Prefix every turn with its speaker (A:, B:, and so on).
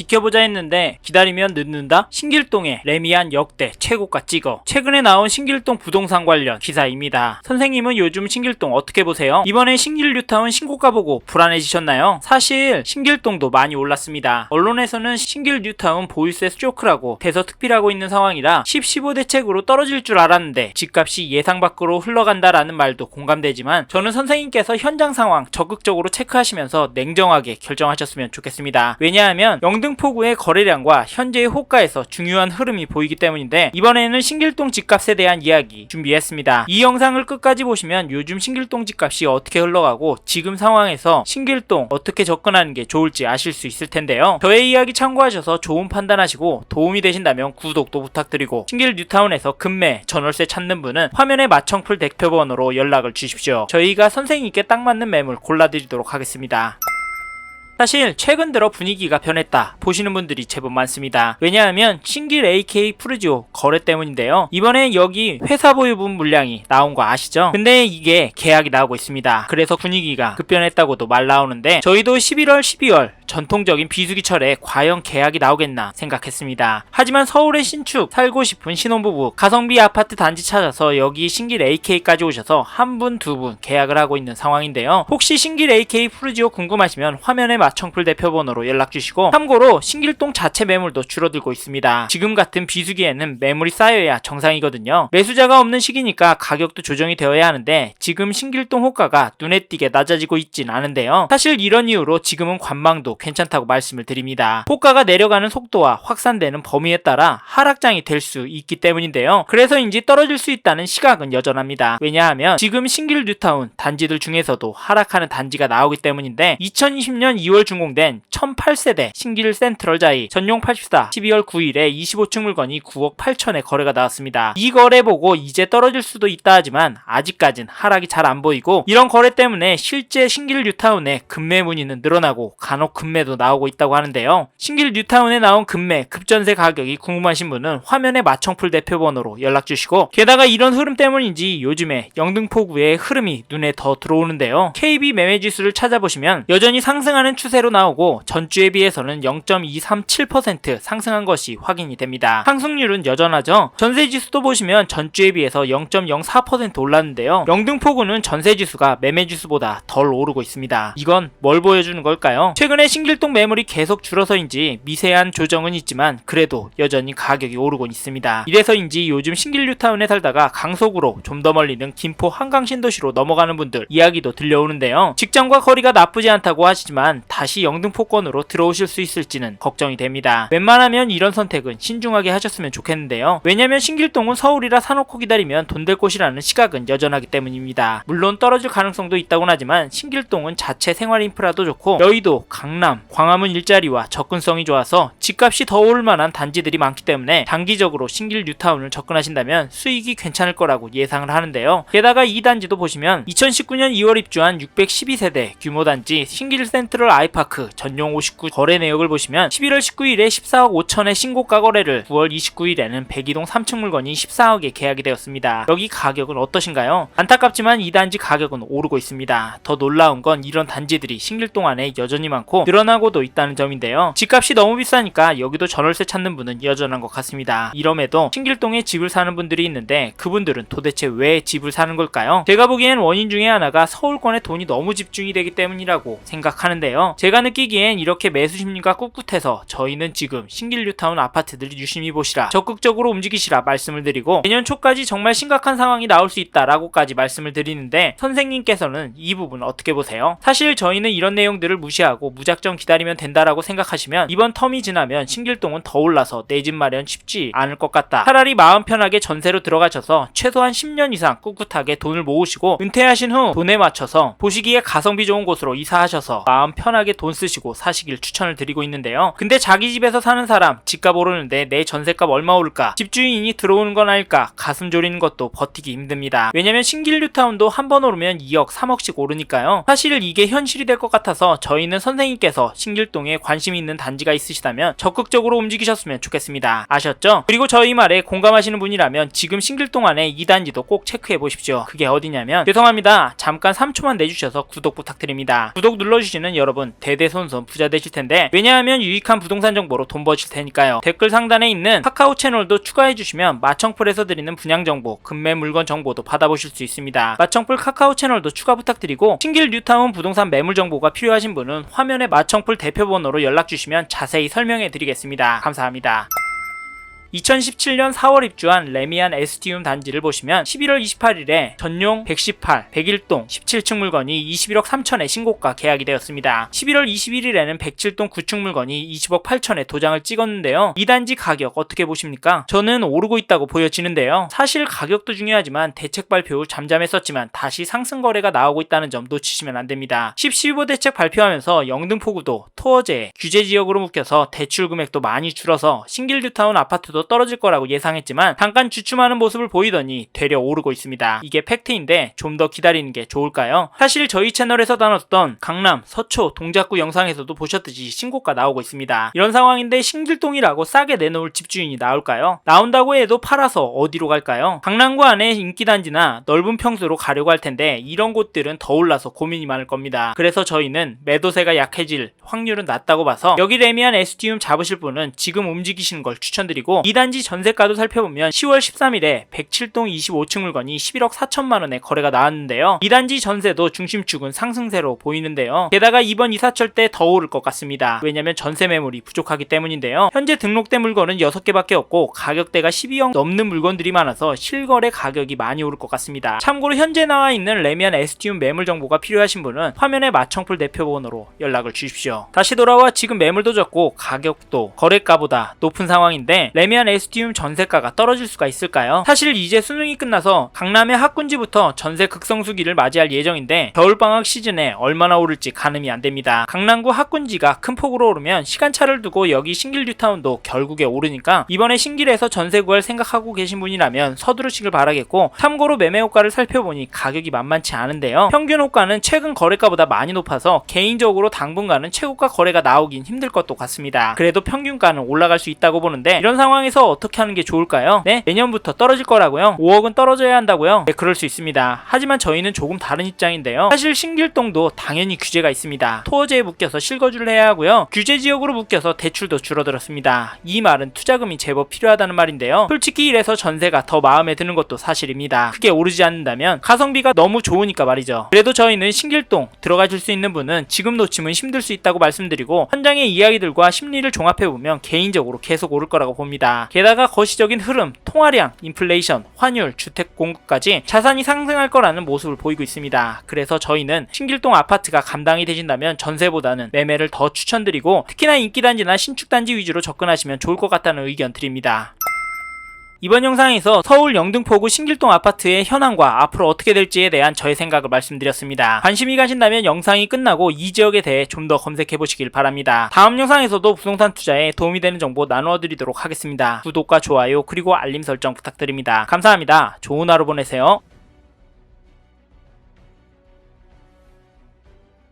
A: 지켜보자 했는데 기다리면 늦는다? 신길동의 레미안 역대 최고가 찍어. 최근에 나온 신길동 부동산 관련 기사입니다. 선생님은 요즘 신길동 어떻게 보세요? 이번에 신길 뉴타운 신고가 보고 불안해지셨나요? 사실 신길동도 많이 올랐습니다. 언론에서는 신길 뉴타운 보유세 쇼크라고 대서특필하고 있는 상황이라 10, 15 대책으로 떨어질 줄 알았는데 집값이 예상 밖으로 흘러간다라는 말도 공감되지만 저는 선생님께서 현장 상황 적극적으로 체크하시면서 냉정하게 결정하셨으면 좋겠습니다. 왜냐하면 영등포구의 거래량과 현재의 호가에서 중요한 흐름이 보이기 때문인데 이번에는 신길동 집값에 대한 이야기 준비했습니다. 이 영상을 끝까지 보시면 요즘 신길동 집값이 어떻게 흘러가고 지금 상황에서 신길동 어떻게 접근하는 게 좋을지 아실 수 있을 텐데요. 저의 이야기 참고하셔서 좋은 판단하시고 도움이 되신다면 구독도 부탁드리고 신길 뉴타운에서 급매 전월세 찾는 분은 화면에 마청풀 대표번호로 연락을 주십시오. 저희가 선생님께 딱 맞는 매물 골라드리도록 하겠습니다. 사실 최근 들어 분위기가 변했다 보시는 분들이 제법 많습니다. 왜냐하면 신길 AK 푸르지오 거래 때문인데요. 이번에 여기 회사 보유분 물량이 나온 거 아시죠? 근데 이게 계약이 나오고 있습니다. 그래서 분위기가 급변했다고도 말 나오는데 저희도 11월 12월 전통적인 비수기철에 과연 계약이 나오겠나 생각했습니다. 하지만 서울의 신축 살고 싶은 신혼부부 가성비 아파트 단지 찾아서 여기 신길 AK까지 오셔서 한 분, 두 분 계약을 하고 있는 상황인데요. 혹시 신길 AK 푸르지오 궁금하시면 화면에 마청풀 대표번호로 연락주시고 참고로 신길동 자체 매물도 줄어들고 있습니다. 지금 같은 비수기에는 매물이 쌓여야 정상이거든요. 매수자가 없는 시기니까 가격도 조정이 되어야 하는데 지금 신길동 호가가 눈에 띄게 낮아지고 있진 않은데요. 사실 이런 이유로 지금은 관망도 괜찮다고 말씀을 드립니다. 호가가 내려가는 속도와 확산되는 범위에 따라 하락장이 될 수 있기 때문인데요. 그래서인지 떨어질 수 있다는 시각은 여전합니다. 왜냐하면 지금 신길 뉴타운 단지들 중에서도 하락하는 단지가 나오기 때문인데 2020년 2월 준공된 1008세대 신길 센트럴자이 전용 84 12월 9일에 25층 물건이 9억 8천에 거래가 나왔습니다. 이 거래 보고 이제 떨어질 수도 있다 하지만 아직까진 하락이 잘 안 보이고 이런 거래 때문에 실제 신길 뉴타운의 급매 문의는 늘어나고 간혹 급매도 나오고 있다고 하는데요. 신길 뉴타운에 나온 급매 급전세 가격이 궁금하신 분은 화면에 마청풀 대표번호로 연락주시고 게다가 이런 흐름 때문인지 요즘에 영등포구의 흐름이 눈에 더 들어오는데요. KB 매매지수를 찾아보시면 여전히 상승하는 추세로 나오고 전주에 비해서는 0.237% 상승한 것이 확인이 됩니다. 상승률은 여전하죠. 전세지수도 보시면 전주에 비해서 0.04% 올랐는데요. 영등포구는 전세지수가 매매지수보다 덜 오르고 있습니다. 이건 뭘 보여주는 걸까요? 최근에 신길동 매물이 계속 줄어서인지 미세한 조정은 있지만 그래도 여전히 가격이 오르고 있습니다. 이래서인지 요즘 신길 뉴타운에 살다가 강속으로 좀 더 멀리는 김포 한강 신도시로 넘어가는 분들 이야기도 들려오는데요. 직장과 거리가 나쁘지 않다고 하시지만 다시 영등포권으로 들어오실 수 있을지는 걱정이 됩니다. 웬만하면 이런 선택은 신중하게 하셨으면 좋겠는데요. 왜냐면 신길동은 서울이라 사놓고 기다리면 돈 될 곳이라는 시각은 여전하기 때문입니다. 물론 떨어질 가능성도 있다곤 하지만 신길동은 자체 생활 인프라도 좋고 여의도, 강남, 광화문 일자리와 접근성이 좋아서 집값이 더 오를 만한 단지들이 많기 때문에 장기적으로 신길 뉴타운을 접근하신다면 수익이 괜찮을 거라고 예상을 하는데요. 게다가 이 단지도 보시면 2019년 2월 입주한 612세대 규모 단지 신길 센트럴 아이파크 전용 59 거래 내역을 보시면 11월 19일에 14억 5천의 신고가 거래를 9월 29일에는 102동 3층 물건이 14억에 계약이 되었습니다. 여기 가격은 어떠신가요? 안타깝지만 이 단지 가격은 오르고 있습니다. 더 놀라운 건 이런 단지들이 신길동 안에 여전히 많고 늘어나고도 있다는 점인데요. 집값이 너무 비싸니까 여기도 전월세 찾는 분은 여전한 것 같습니다. 이럼에도 신길동에 집을 사는 분들이 있는데 그분들은 도대체 왜 집을 사는 걸까요? 제가 보기엔 원인 중에 하나가 서울권에 돈이 너무 집중이 되기 때문이라고 생각하는데요. 제가 느끼기엔 이렇게 매수 심리가 꿋꿋해서 저희는 지금 신길 뉴타운 아파트들 유심히 보시라 적극적으로 움직이시라 말씀을 드리고 내년 초까지 정말 심각한 상황이 나올 수 있다라고까지 말씀을 드리는데 선생님께서는 이 부분 어떻게 보세요? 사실 저희는 이런 내용들을 무시하고 무작정 기다리면 된다라고 생각하시면 이번 텀이 지나면 신길동은 더 올라서 내 집 마련 쉽지 않을 것 같다. 차라리 마음 편하게 전세로 들어가셔서 최소한 10년 이상 꿋꿋하게 돈을 모으시고 은퇴하신 후 돈에 맞춰서 보시기에 가성비 좋은 곳으로 이사하셔서 마음 편하게 돈 쓰시고 사시길 추천을 드리고 있는데요. 근데 자기 집에서 사는 사람 집값 오르는데 내 전세값 얼마 오를까? 집주인이 들어오는 건 아닐까? 가슴 졸이는 것도 버티기 힘듭니다. 왜냐면 신길 뉴타운도 한 번 오르면 2억 3억씩 오르니까요. 사실 이게 현실이 될 것 같아서 저희는 선생님께서 신길동에 관심이 있는 단지가 있으시다면 있다면 적극적으로 움직이셨으면 좋겠습니다. 아셨죠? 그리고 저희 말에 공감하시는 분이라면 지금 신길동 안에 2단지도 꼭 체크해 보십시오. 그게 어디냐면, 죄송합니다, 잠깐 3초만 내주셔서 구독 부탁드립니다. 구독 눌러주시는 여러분 대대손손 부자 되실 텐데, 왜냐하면 유익한 부동산 정보로 돈 버실 테니까요. 댓글 상단에 있는 카카오 채널도 추가해 주시면 마청풀에서 드리는 분양 정보, 급매 물건 정보도 받아보실 수 있습니다. 마청풀 카카오 채널도 추가 부탁드리고, 신길 뉴타운 부동산 매물 정보가 필요하신 분은 화면에 마청풀 대표번호로 연락 주시면 자세히 설명해 드리겠습니다. 감사합니다. 2017년 4월 입주한 레미안 에스티움 단지를 보시면 11월 28일에 전용 118, 101동 17층 물건이 21억 3천에 신고가 계약이 되었습니다. 11월 21일에는 107동 9층 물건이 20억 8천에 도장을 찍었는데요. 이 단지 가격 어떻게 보십니까? 저는 오르고 있다고 보여지는데요. 사실 가격도 중요하지만 대책 발표 후 잠잠했었지만 다시 상승 거래가 나오고 있다는 점 놓치시면 안됩니다. 10.15 대책 발표하면서 영등포구도 토어제, 규제 지역으로 묶여서 대출 금액도 많이 줄어서 신길 뉴타운 아파트도 떨어질 거라고 예상했지만 잠깐 주춤하는 모습을 보이더니 되려 오르고 있습니다. 이게 팩트인데 좀 더 기다리는 게 좋을까요? 사실 저희 채널에서 다뤘던 강남, 서초, 동작구 영상에서도 보셨듯이 신고가 나오고 있습니다. 이런 상황인데 신길동이라고 싸게 내놓을 집주인이 나올까요? 나온다고 해도 팔아서 어디로 갈까요? 강남구 안에 인기단지나 넓은 평수로 가려고 할 텐데 이런 곳들은 더 올라서 고민이 많을 겁니다. 그래서 저희는 매도세가 약해질 확률은 낮다고 봐서 여기 레미안 에스티움 잡으실 분은 지금 움직이시는 걸 추천드리고, 이 단지 전세가도 살펴보면 10월 13일에 107동 25층 물건이 11억 4천만원에 거래가 나왔는데요. 이 단지 전세도 중심축은 상승세로 보이는데요. 게다가 이번 이사철 때 더 오를 것 같습니다. 왜냐면 전세 매물이 부족하기 때문인데요. 현재 등록된 물건은 6개밖에 없고 가격대가 12억 넘는 물건들이 많아서 실거래 가격이 많이 오를 것 같습니다. 참고로 현재 나와 있는 레미안 에스티움 매물 정보가 필요하신 분은 화면에 마청풀 대표번호로 연락을 주십시오. 다시 돌아와 지금 매물도 적고 가격도 거래가보다 높은 상황인데 레미안 에스티움 전세가가 떨어질 수가 있을까요? 사실 이제 수능이 끝나서 강남의 학군지부터 전세 극성수기를 맞이할 예정인데 겨울방학 시즌에 얼마나 오를지 가늠이 안됩니다. 강남구 학군지가 큰 폭으로 오르면 시간차를 두고 여기 신길 뉴타운도 결국에 오르니까 이번에 신길에서 전세 구할 생각하고 계신 분이라면 서두르시길 바라겠고, 참고로 매매 호가를 살펴보니 가격이 만만치 않은데요. 평균 호가는 최근 거래가보다 많이 높아서 개인적으로 당분간은 최고가 거래가 나오긴 힘들 것도 같습니다. 그래도 평균가는 올라갈 수 있다고 보는데 이런 상황에서 어떻게 하는 게 좋을까요? 네? 내년부터 떨어질 거라고요? 5억은 떨어져야 한다고요? 네, 그럴 수 있습니다. 하지만 저희는 조금 다른 입장인데요. 사실 신길동도 당연히 규제가 있습니다. 토어제에 묶여서 실거주를 해야 하고요. 규제 지역으로 묶여서 대출도 줄어들었습니다. 이 말은 투자금이 제법 필요하다는 말인데요. 솔직히 이래서 전세가 더 마음에 드는 것도 사실입니다. 크게 오르지 않는다면 가성비가 너무 좋으니까 말이죠. 그래도 저희는 신길동 들어가실 수 있는 분은 지금 놓치면 힘들 수 있다고 말씀드리고, 현장의 이야기들과 심리를 종합해보면 개인적으로 계속 오를 거라고 봅니다. 게다가 거시적인 흐름, 통화량, 인플레이션, 환율, 주택 공급까지 자산이 상승할 거라는 모습을 보이고 있습니다. 그래서 저희는 신길동 아파트가 감당이 되신다면 전세보다는 매매를 더 추천드리고, 특히나 인기단지나 신축단지 위주로 접근하시면 좋을 것 같다는 의견 드립니다. 이번 영상에서 서울 영등포구 신길동 아파트의 현황과 앞으로 어떻게 될지에 대한 저의 생각을 말씀드렸습니다. 관심이 가신다면 영상이 끝나고 이 지역에 대해 좀 더 검색해 보시길 바랍니다. 다음 영상에서도 부동산 투자에 도움이 되는 정보 나누어 드리도록 하겠습니다. 구독과 좋아요 그리고 알림 설정 부탁드립니다. 감사합니다. 좋은 하루 보내세요.